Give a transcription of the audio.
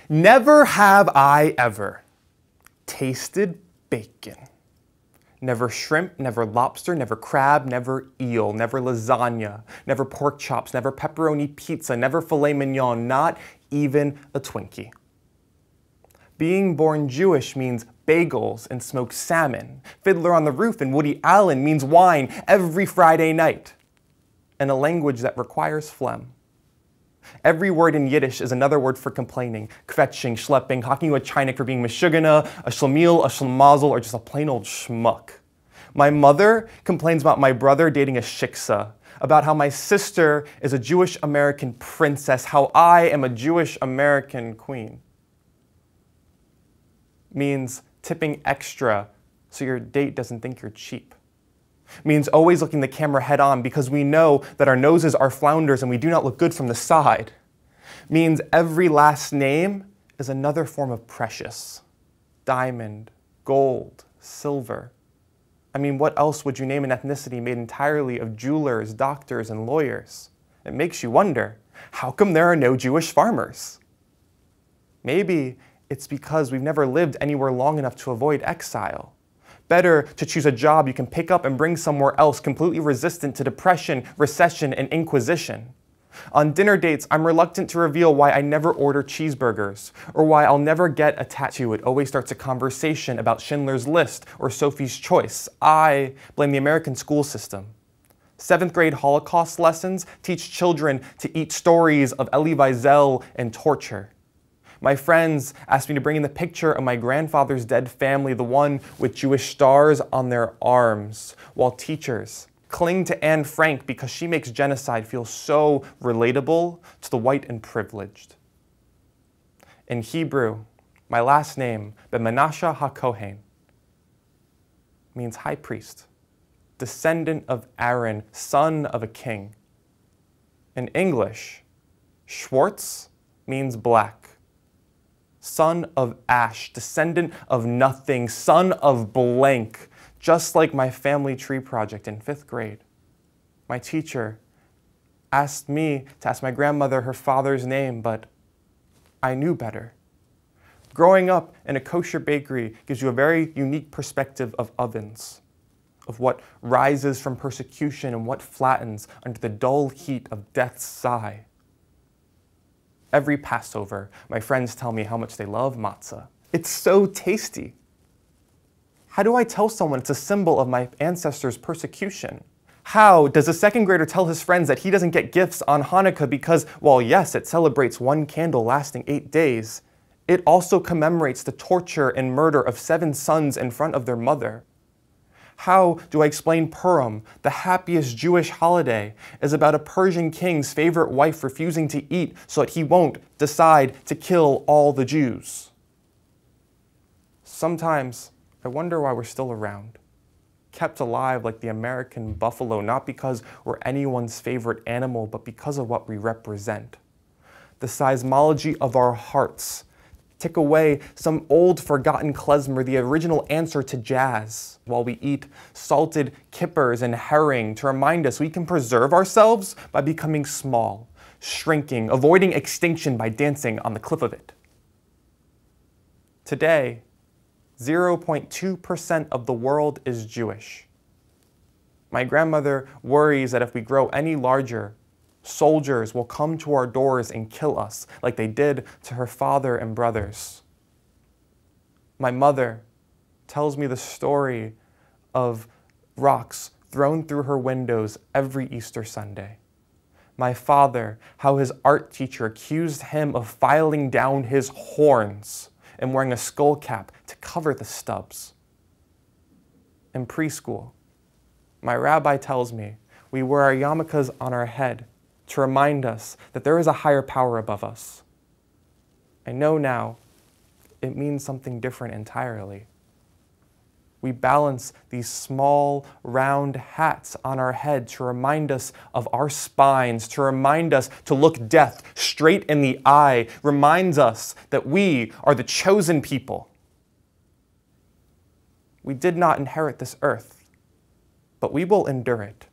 Never have I ever tasted bacon. Never shrimp, never lobster, never crab, never eel, never lasagna, never pork chops, never pepperoni pizza, never filet mignon, not even a Twinkie. Being born Jewish means bagels and smoked salmon. Fiddler on the Roof and Woody Allen means wine every Friday night. And a language that requires phlegm. Every word in Yiddish is another word for complaining, kvetching, schlepping, talking to a Chinik for being meshugana, a shlemiel, a shlemazel, or just a plain old schmuck. My mother complains about my brother dating a shiksa, about how my sister is a Jewish American princess, how I am a Jewish American queen. Means tipping extra so your date doesn't think you're cheap. Means always looking the camera head on because we know that our noses are flounders and we do not look good from the side. Means every last name is another form of precious. Diamond, gold, silver. I mean, what else would you name an ethnicity made entirely of jewelers, doctors, and lawyers? It makes you wonder, how come there are no Jewish farmers? Maybe it's because we've never lived anywhere long enough to avoid exile. Better to choose a job you can pick up and bring somewhere else completely resistant to depression, recession, and inquisition. On dinner dates, I'm reluctant to reveal why I never order cheeseburgers, or why I'll never get a tattoo. It always starts a conversation about Schindler's List or Sophie's Choice. I blame the American school system. 7th grade Holocaust lessons teach children to eat stories of Elie Wiesel and torture. My friends asked me to bring in the picture of my grandfather's dead family, the one with Jewish stars on their arms, while teachers cling to Anne Frank because she makes genocide feel so relatable to the white and privileged. In Hebrew, my last name, Ben Menashe HaKohen, means high priest, descendant of Aaron, son of a king. In English, Schwartz means black. Son of ash, descendant of nothing, son of blank, just like my family tree project in 5th grade. My teacher asked me to ask my grandmother her father's name, but I knew better. Growing up in a kosher bakery gives you a very unique perspective of ovens, of what rises from persecution and what flattens under the dull heat of death's sigh. Every Passover, my friends tell me how much they love matzah. It's so tasty. How do I tell someone it's a symbol of my ancestors' persecution? How does a 2nd grader tell his friends that he doesn't get gifts on Hanukkah because, while yes, it celebrates one candle lasting 8 days, it also commemorates the torture and murder of 7 sons in front of their mother? How do I explain Purim, the happiest Jewish holiday, is about a Persian king's favorite wife refusing to eat so that he won't decide to kill all the Jews? Sometimes I wonder why we're still around, kept alive like the American buffalo, not because we're anyone's favorite animal, but because of what we represent. The seismology of our hearts tick away some old forgotten klezmer, the original answer to jazz, while we eat salted kippers and herring to remind us we can preserve ourselves by becoming small, shrinking, avoiding extinction by dancing on the cliff of it. Today, 0.2% of the world is Jewish. My grandmother worries that if we grow any larger, soldiers will come to our doors and kill us like they did to her father and brothers. My mother tells me the story of rocks thrown through her windows every Easter Sunday. My father, how his art teacher accused him of filing down his horns and wearing a skull cap to cover the stubs. In preschool, my rabbi tells me we wear our yarmulkes on our head to remind us that there is a higher power above us. I know now it means something different entirely. We balance these small, round hats on our head to remind us of our spines, to remind us to look death straight in the eye, reminds us that we are the chosen people. We did not inherit this earth, but we will endure it.